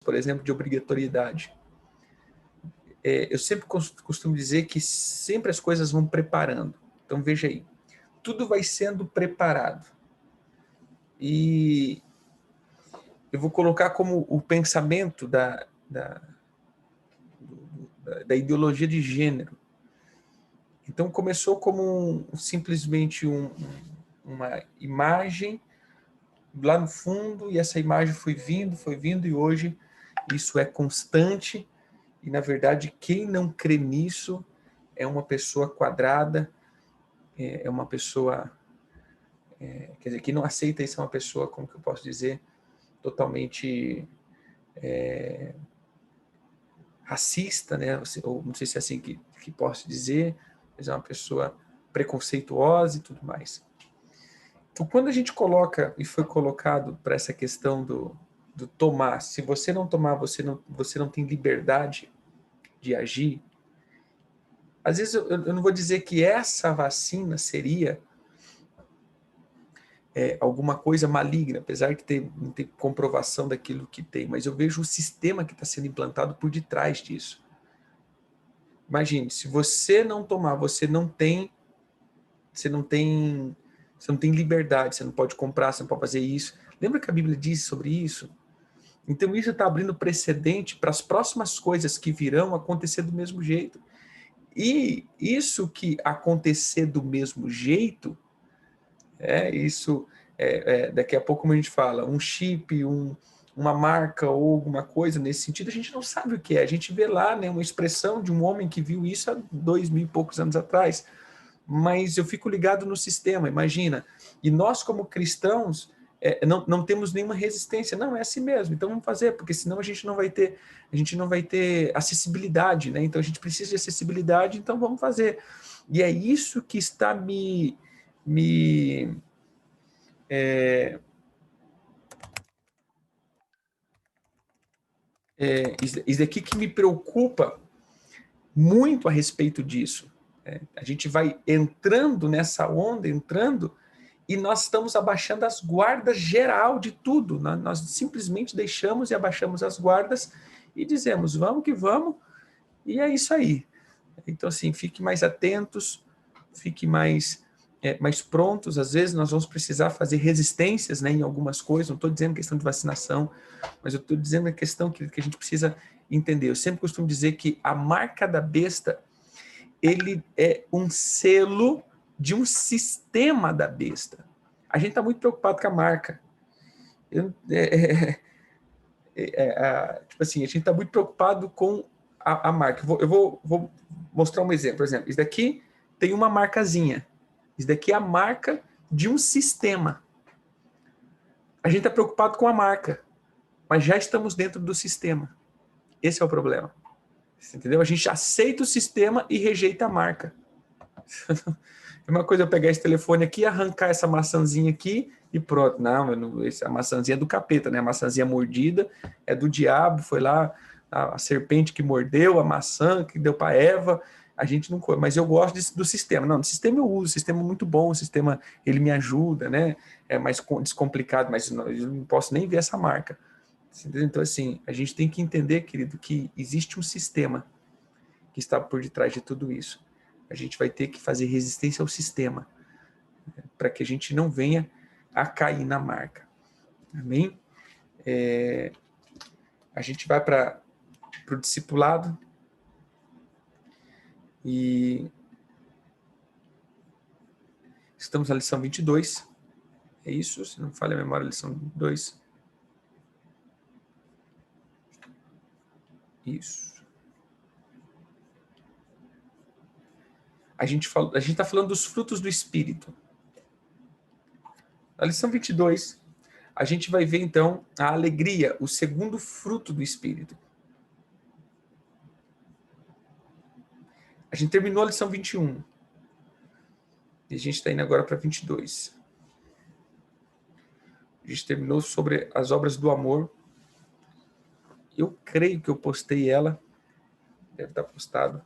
por exemplo, de obrigatoriedade. Eu sempre costumo dizer que sempre as coisas vão preparando. Então, veja aí, tudo vai sendo preparado. E eu vou colocar como o pensamento da ideologia de gênero. Então, começou como simplesmente uma imagem lá no fundo, e essa imagem foi vindo, e hoje isso é constante. E, na verdade, quem não crê nisso é uma pessoa quadrada, é uma pessoa... quer dizer, quem não aceita isso é uma pessoa, como que eu posso dizer, totalmente racista, né? Ou não sei se é assim que posso dizer, mas é uma pessoa preconceituosa e tudo mais. Então, quando a gente coloca, e foi colocado para essa questão do tomar, se você não tomar, você não tem liberdade de agir. Às vezes eu não vou dizer que essa vacina seria alguma coisa maligna, apesar de não ter comprovação daquilo que tem, mas eu vejo o sistema que está sendo implantado por detrás disso. Imagine, se você não tomar, você não tem liberdade, você não pode comprar, você não pode fazer isso. Lembra que a Bíblia diz sobre isso? Então isso está abrindo precedente para as próximas coisas que virão acontecer do mesmo jeito. E isso que acontecer do mesmo jeito, daqui a pouco, como a gente fala, um chip, uma marca ou alguma coisa nesse sentido, a gente não sabe o que é. A gente vê lá, né, uma expressão de um homem que viu isso há 2000 e poucos anos atrás. Mas eu fico ligado no sistema, imagina. E nós, como cristãos, não temos nenhuma resistência. Não, é assim mesmo, então vamos fazer, porque senão a gente não vai ter acessibilidade, né? Então a gente precisa de acessibilidade, então vamos fazer. E é isso que está isso daqui que me preocupa muito a respeito disso. A gente vai entrando nessa onda, e nós estamos abaixando as guardas geral de tudo. Nós simplesmente deixamos e abaixamos as guardas e dizemos, vamos que vamos, e é isso aí. Então, assim, fique mais atentos, fique mais prontos. Às vezes nós vamos precisar fazer resistências, né, em algumas coisas. Não estou dizendo questão de vacinação, mas eu estou dizendo a questão que a gente precisa entender. Eu sempre costumo dizer que a marca da besta, ele é um selo de um sistema da besta. A gente está muito preocupado com a marca. Tipo assim, a gente está muito preocupado com a marca. Eu vou mostrar um exemplo. Por exemplo, isso daqui tem uma marcazinha. Isso daqui é a marca de um sistema. A gente está preocupado com a marca, mas já estamos dentro do sistema. Esse é o problema. Você entendeu? A gente aceita o sistema e rejeita a marca. É uma coisa eu pegar esse telefone aqui, arrancar essa maçãzinha aqui e pronto. Não, a maçãzinha é do capeta, né? A maçãzinha mordida é do diabo, foi lá a serpente que mordeu a maçã, que deu para Eva. A gente não... Mas eu gosto do sistema. Não, do sistema eu uso, o sistema é muito bom, o sistema ele me ajuda, né? É mais descomplicado, mas eu não posso nem ver essa marca. Então, assim, a gente tem que entender, querido, que existe um sistema que está por detrás de tudo isso. A gente vai ter que fazer resistência ao sistema, para que a gente não venha a cair na marca. Amém? A gente vai para o discipulado e estamos na lição 22. É isso? Se não me falha a memória, lição 2. Isso. A gente está falando dos frutos do Espírito. Na lição 22, a gente vai ver, então, a alegria, o segundo fruto do Espírito. A gente terminou a lição 21. E a gente está indo agora para 22. A gente terminou sobre as obras do amor. Eu creio que eu postei ela. Deve estar postado.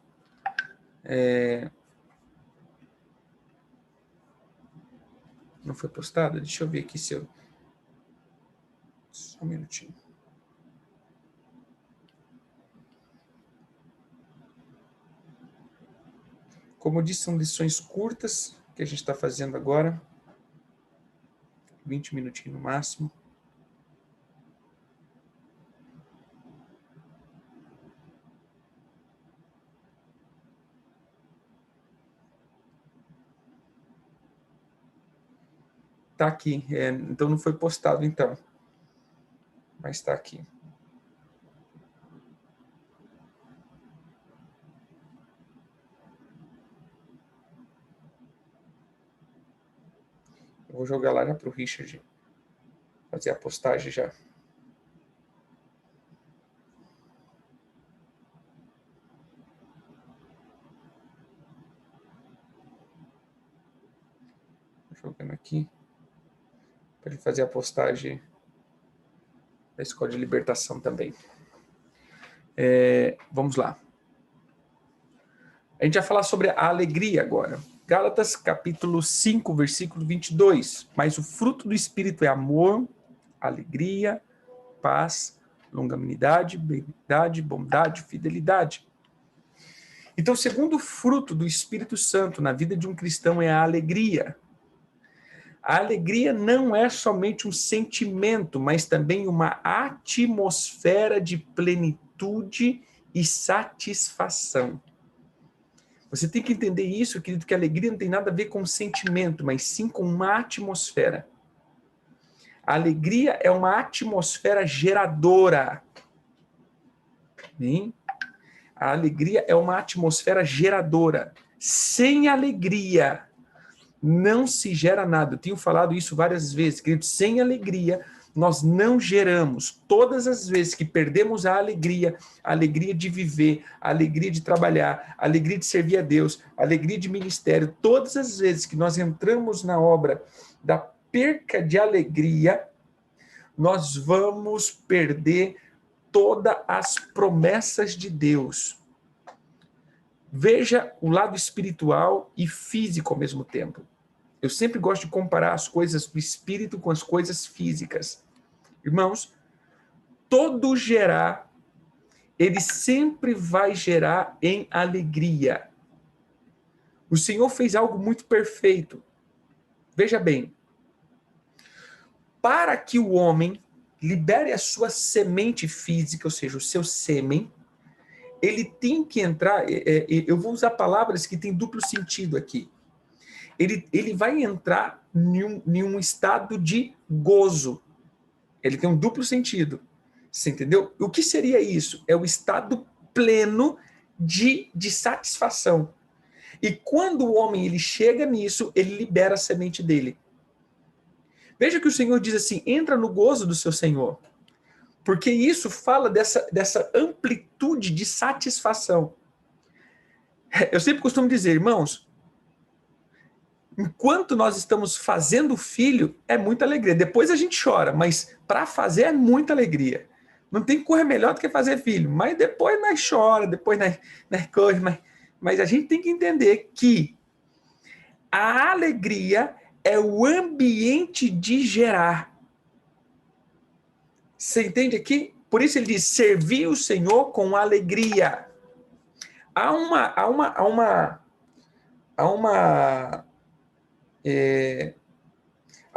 Não foi postada? Deixa eu ver aqui se eu... Só um minutinho. Como eu disse, são lições curtas que a gente está fazendo agora. 20 minutinhos no máximo. Tá aqui. Então não foi postado, então. Mas está aqui. Eu vou jogar lá para o Richard fazer a postagem já. Jogando aqui para ele fazer a postagem da Escola de Libertação também. Vamos lá. A gente vai falar sobre a alegria agora. Gálatas capítulo 5, versículo 22. Mas o fruto do Espírito é amor, alegria, paz, longanimidade, benignidade, bondade, fidelidade. Então, o segundo fruto do Espírito Santo na vida de um cristão é a alegria. A alegria não é somente um sentimento, mas também uma atmosfera de plenitude e satisfação. Você tem que entender isso, querido, que a alegria não tem nada a ver com sentimento, mas sim com uma atmosfera. A alegria é uma atmosfera geradora. Hein? A alegria é uma atmosfera geradora. Sem alegria, não se gera nada. Eu tenho falado isso várias vezes, querido. Sem alegria, nós não geramos. Todas as vezes que perdemos a alegria de viver, a alegria de trabalhar, a alegria de servir a Deus, a alegria de ministério, todas as vezes que nós entramos na obra da perca de alegria, nós vamos perder todas as promessas de Deus. Veja o lado espiritual e físico ao mesmo tempo. Eu sempre gosto de comparar as coisas do espírito com as coisas físicas. Irmãos, todo gerar, ele sempre vai gerar em alegria. O Senhor fez algo muito perfeito. Veja bem, para que o homem libere a sua semente física, ou seja, o seu sêmen, ele tem que entrar, eu vou usar palavras que têm duplo sentido aqui. Ele vai entrar em um estado de gozo. Ele tem um duplo sentido. Você entendeu? O que seria isso? É o estado pleno de satisfação. E quando o homem ele chega nisso, ele libera a semente dele. Veja que o Senhor diz assim, entra no gozo do seu Senhor. Porque isso fala dessa amplitude de satisfação. Eu sempre costumo dizer, irmãos, enquanto nós estamos fazendo filho, é muita alegria. Depois a gente chora, mas para fazer é muita alegria. Não tem coisa melhor do que fazer filho. Mas depois nós chora, depois nós coisa. Mas a gente tem que entender que a alegria é o ambiente de gerar. Você entende aqui? Por isso ele diz, servir o Senhor com alegria. Há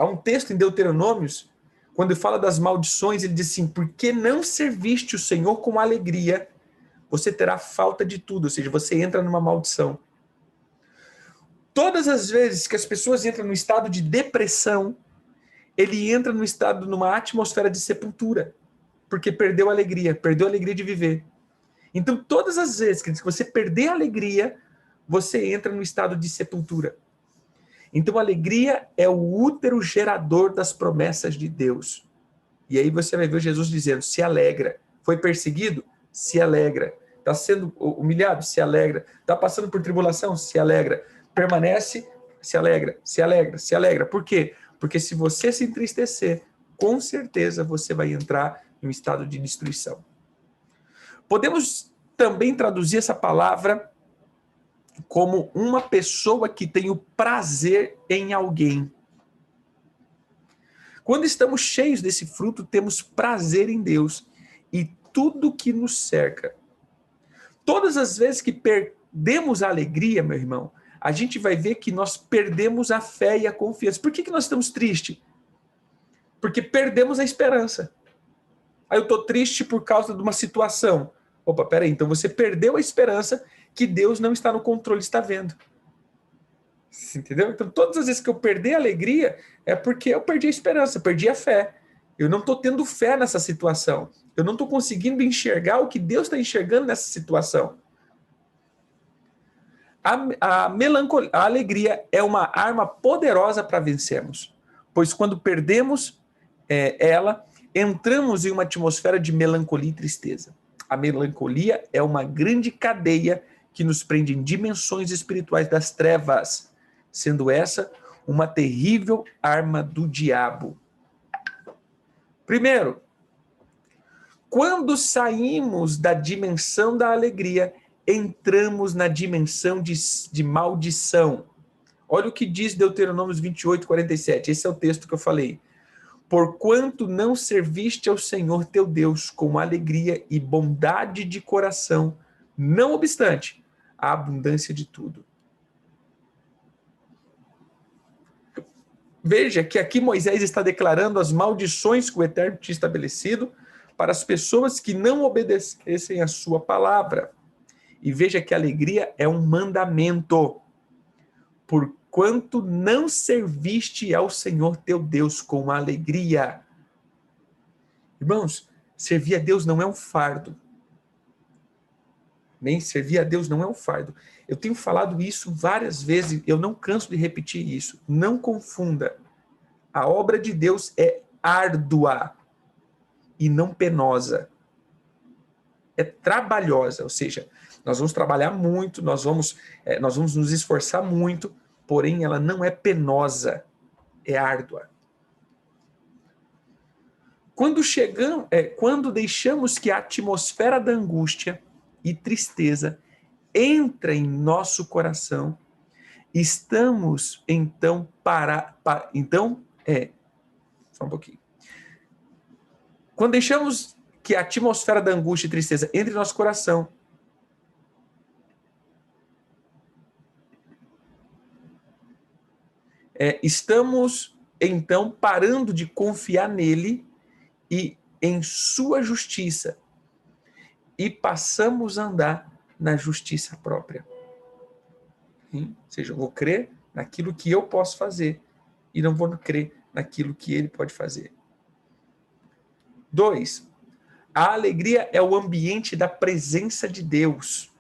um texto em Deuteronômios, quando ele fala das maldições, ele diz assim, porque não serviste o Senhor com alegria, você terá falta de tudo, ou seja, você entra numa maldição. Todas as vezes que as pessoas entram num estado de depressão, ele entra numa atmosfera de sepultura, porque perdeu a alegria de viver. Então, todas as vezes que você perder a alegria, você entra no estado de sepultura. Então, a alegria é o útero gerador das promessas de Deus. E aí você vai ver Jesus dizendo, se alegra. Foi perseguido? Se alegra. Está sendo humilhado? Se alegra. Está passando por tribulação? Se alegra. Permanece? Se alegra. Se alegra. Se alegra. Por quê? Porque se você se entristecer, com certeza você vai entrar em um estado de destruição. Podemos também traduzir essa palavra como uma pessoa que tem o prazer em alguém. Quando estamos cheios desse fruto, temos prazer em Deus e tudo que nos cerca. Todas as vezes que perdemos a alegria, meu irmão, a gente vai ver que nós perdemos a fé e a confiança. Por que nós estamos tristes? Porque perdemos a esperança. Aí eu estou triste por causa de uma situação. Opa, peraí, então você perdeu a esperança que Deus não está no controle, está vendo. Você entendeu? Então todas as vezes que eu perdi a alegria, é porque eu perdi a esperança, perdi a fé. Eu não estou tendo fé nessa situação. Eu não estou conseguindo enxergar o que Deus está enxergando nessa situação. A alegria é uma arma poderosa para vencermos, pois quando perdemos ela, entramos em uma atmosfera de melancolia e tristeza. A melancolia é uma grande cadeia que nos prende em dimensões espirituais das trevas, sendo essa uma terrível arma do diabo. Primeiro, quando saímos da dimensão da alegria, entramos na dimensão de maldição. Olha o que diz Deuteronômio 28, 47. Esse é o texto que eu falei. Porquanto não serviste ao Senhor teu Deus com alegria e bondade de coração, não obstante a abundância de tudo. Veja que aqui Moisés está declarando as maldições que o Eterno tinha estabelecido para as pessoas que não obedecessem a sua palavra. E veja que a alegria é um mandamento. Porquanto não serviste ao Senhor teu Deus com alegria. Irmãos, servir a Deus não é um fardo. Nem servir a Deus não é um fardo. Eu tenho falado isso várias vezes, eu não canso de repetir isso. Não confunda. A obra de Deus é árdua e não penosa. É trabalhosa, ou seja, nós vamos trabalhar muito, nós vamos nos esforçar muito, porém ela não é penosa, é árdua. Quando deixamos que a atmosfera da angústia e tristeza entra em nosso coração, estamos então só um pouquinho. Quando deixamos que a atmosfera da angústia e tristeza entre em nosso coração, estamos então parando de confiar nele e em sua justiça e passamos a andar na justiça própria. Ou seja, eu vou crer naquilo que eu posso fazer e não vou crer naquilo que ele pode fazer. 2. A alegria é o ambiente da presença de Deus.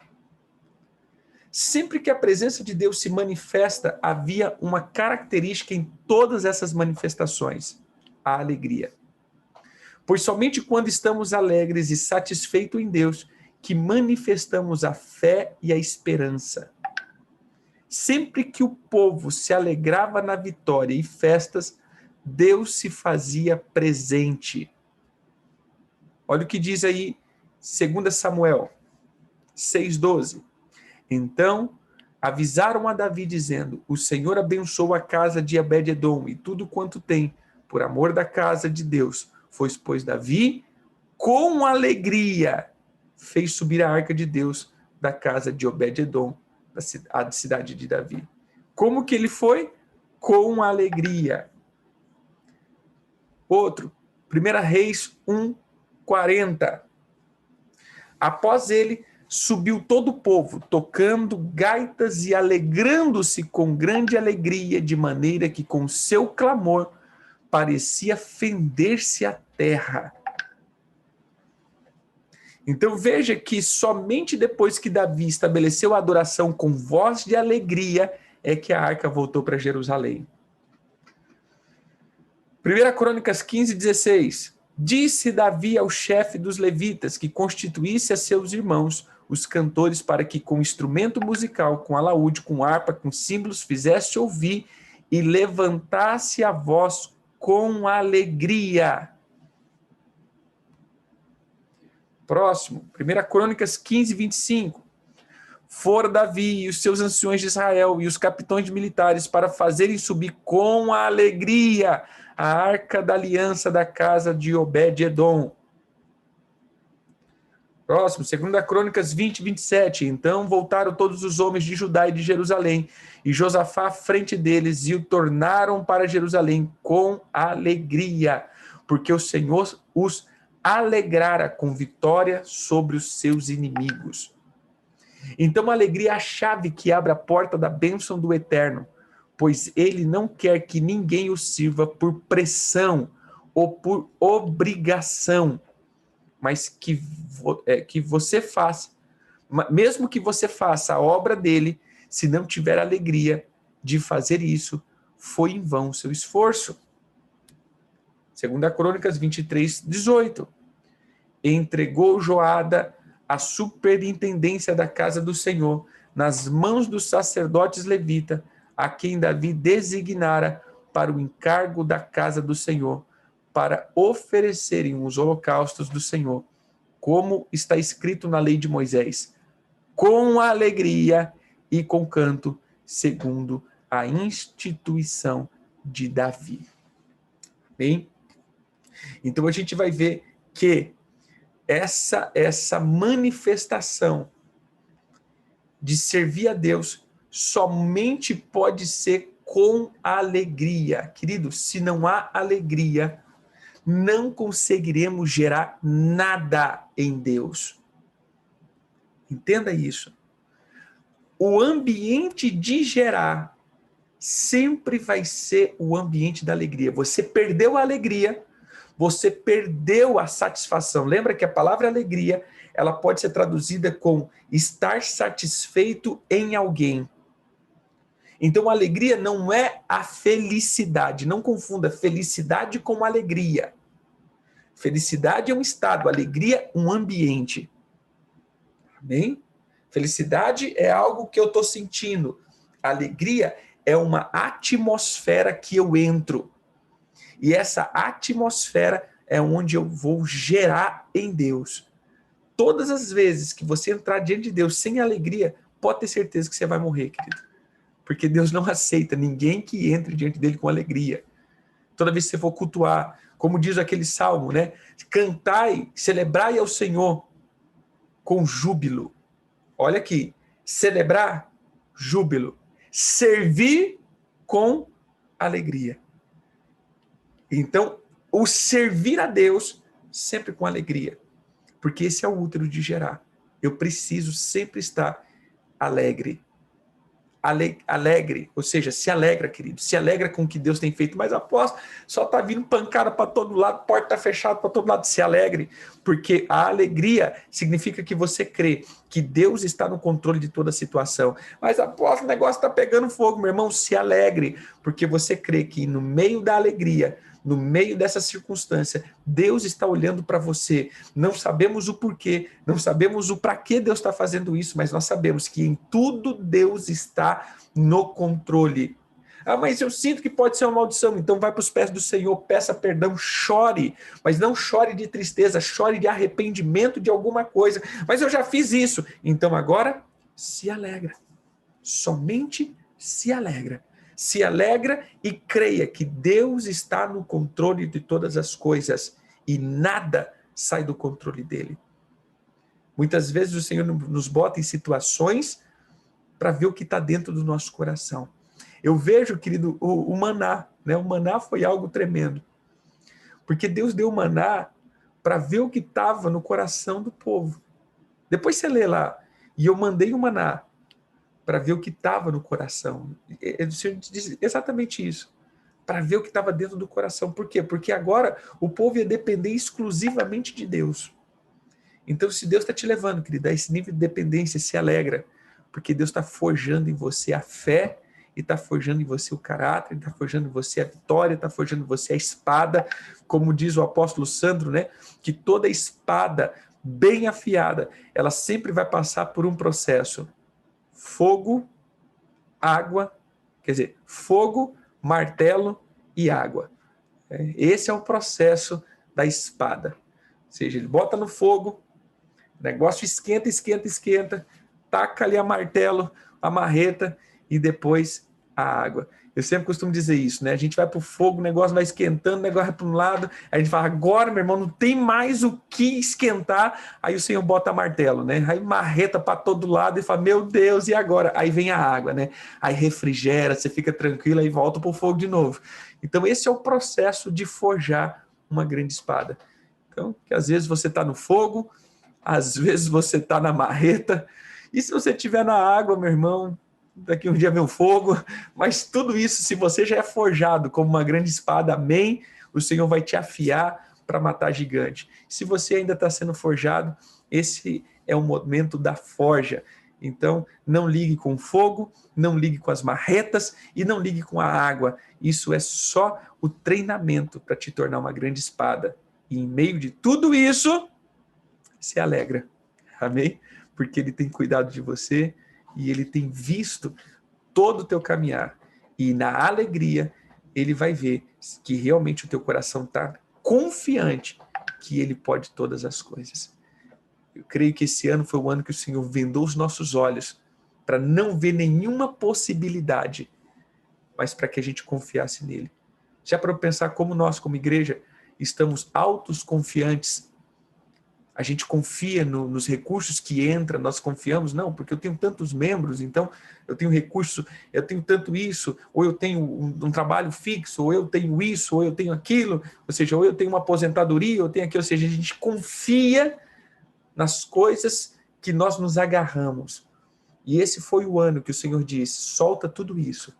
Sempre que a presença de Deus se manifesta, havia uma característica em todas essas manifestações: a alegria. Pois somente quando estamos alegres e satisfeitos em Deus que manifestamos a fé e a esperança. Sempre que o povo se alegrava na vitória e festas, Deus se fazia presente. Olha o que diz aí 2 Samuel 6,12. Então avisaram a Davi dizendo: o Senhor abençoou a casa de Obed-edom e tudo quanto tem, por amor da casa de Deus. Pois Davi, com alegria, fez subir a arca de Deus da casa de Obed-edom, da cidade de Davi. Como que ele foi? Com alegria. Outro, 1 Reis 1:40. Após ele, subiu todo o povo, tocando gaitas e alegrando-se com grande alegria, de maneira que com seu clamor parecia fender-se a terra. Então veja que somente depois que Davi estabeleceu a adoração com voz de alegria é que a arca voltou para Jerusalém. 1 Crônicas 15:16. Disse Davi ao chefe dos levitas que constituísse a seus irmãos, os cantores, para que com instrumento musical, com alaúde, com harpa, com símbolos, fizesse ouvir e levantasse a voz com alegria. Próximo, 1 Crônicas 15:25. Foram Davi e os seus anciões de Israel e os capitães militares para fazerem subir com alegria a arca da aliança da casa de Obed-edom. Próximo, 2 Crônicas 20, 27. Então voltaram todos os homens de Judá e de Jerusalém, e Josafá à frente deles, e o tornaram para Jerusalém com alegria, porque o Senhor os alegrara com vitória sobre os seus inimigos. Então a alegria é a chave que abre a porta da bênção do Eterno, pois ele não quer que ninguém o sirva por pressão ou por obrigação, mas que você faça, mesmo que você faça a obra dele, se não tiver alegria de fazer isso, foi em vão o seu esforço. 2 Crônicas 23, 18. Entregou Joada a superintendência da casa do Senhor nas mãos dos sacerdotes levita, a quem Davi designara para o encargo da casa do Senhor, para oferecerem os holocaustos do Senhor, como está escrito na lei de Moisés, com alegria e com canto, segundo a instituição de Davi. Bem? Então a gente vai ver que essa manifestação de servir a Deus somente pode ser com alegria. Querido, se não há alegria, não conseguiremos gerar nada em Deus. Entenda isso. O ambiente de gerar sempre vai ser o ambiente da alegria. Você perdeu a alegria, você perdeu a satisfação. Lembra que a palavra alegria, ela pode ser traduzida com estar satisfeito em alguém. Então, a alegria não é a felicidade. Não confunda felicidade com alegria. Felicidade é um estado, alegria um ambiente. Amém? Felicidade é algo que eu estou sentindo. Alegria é uma atmosfera que eu entro. E essa atmosfera é onde eu vou gerar em Deus. Todas as vezes que você entrar diante de Deus sem alegria, pode ter certeza que você vai morrer, querido. Porque Deus não aceita ninguém que entre diante dele com alegria. Toda vez que você for cultuar, como diz aquele salmo, né? Cantai, celebrai ao Senhor com júbilo. Olha aqui, celebrar, júbilo. Servir com alegria. Então, o servir a Deus sempre com alegria. Porque esse é o útero de gerar. Eu preciso sempre estar alegre. Alegre, ou seja, se alegra, querido, se alegra com o que Deus tem feito, mas após só tá vindo pancada para todo lado, porta tá fechada para todo lado, se alegre, porque a alegria significa que você crê que Deus está no controle de toda a situação, mas após o negócio tá pegando fogo, meu irmão, se alegre, porque você crê que no meio da alegria, no meio dessa circunstância, Deus está olhando para você. Não sabemos o porquê, não sabemos o para que Deus está fazendo isso, mas nós sabemos que em tudo Deus está no controle. Ah, mas eu sinto que pode ser uma maldição. Então vai para os pés do Senhor, peça perdão, chore, mas não chore de tristeza, chore de arrependimento de alguma coisa. Mas eu já fiz isso. Então agora se alegra. Somente se alegra. Se alegra e creia que Deus está no controle de todas as coisas e nada sai do controle dele. Muitas vezes o Senhor nos bota em situações para ver o que está dentro do nosso coração. Eu vejo, querido, o maná, né? O maná foi algo tremendo. Porque Deus deu o maná para ver o que estava no coração do povo. Depois você lê lá, e eu mandei o maná para ver o que estava no coração. O Senhor diz exatamente isso. Para ver o que estava dentro do coração. Por quê? Porque agora o povo ia depender exclusivamente de Deus. Então, se Deus está te levando, querido, a esse nível de dependência, se alegra. Porque Deus está forjando em você a fé, e está forjando em você o caráter, está forjando em você a vitória, está forjando em você a espada. Como diz o apóstolo Sandro, né? Que toda espada bem afiada, ela sempre vai passar por um processo. Fogo, água, quer dizer, fogo, martelo e água. Esse é o processo da espada. Ou seja, ele bota no fogo, o negócio esquenta, taca ali a martelo, a marreta, e depois a água. Eu sempre costumo dizer isso, né? A gente vai para o fogo, o negócio vai esquentando, o negócio vai para um lado, aí a gente fala, agora, meu irmão, não tem mais o que esquentar. Aí o Senhor bota martelo, né? Aí marreta para todo lado e fala, meu Deus, e agora? Aí vem a água, né? Aí refrigera, você fica tranquilo, aí volta para o fogo de novo. Então esse é o processo de forjar uma grande espada. Então, que às vezes você está no fogo, às vezes você está na marreta, e se você estiver na água, meu irmão, daqui um dia vem o fogo, mas tudo isso, se você já é forjado como uma grande espada, amém, o Senhor vai te afiar para matar gigante. Se você ainda está sendo forjado, esse é o momento da forja. Então, não ligue com o fogo, não ligue com as marretas e não ligue com a água. Isso é só o treinamento para te tornar uma grande espada. E em meio de tudo isso, se alegra. Amém? Porque ele tem cuidado de você e ele tem visto todo o teu caminhar. E na alegria, ele vai ver que realmente o teu coração está confiante que ele pode todas as coisas. Eu creio que esse ano foi o ano que o Senhor vendou os nossos olhos para não ver nenhuma possibilidade, mas para que a gente confiasse nele. Já para pensar como nós, como igreja, estamos autoconfiantes. A gente confia nos recursos que entram, nós confiamos, não, porque eu tenho tantos membros, então eu tenho recurso, eu tenho tanto isso, ou eu tenho um trabalho fixo, ou eu tenho isso, ou eu tenho aquilo, ou seja, ou eu tenho uma aposentadoria, ou eu tenho aquilo, ou seja, a gente confia nas coisas que nós nos agarramos. E esse foi o ano que o Senhor disse, solta tudo isso,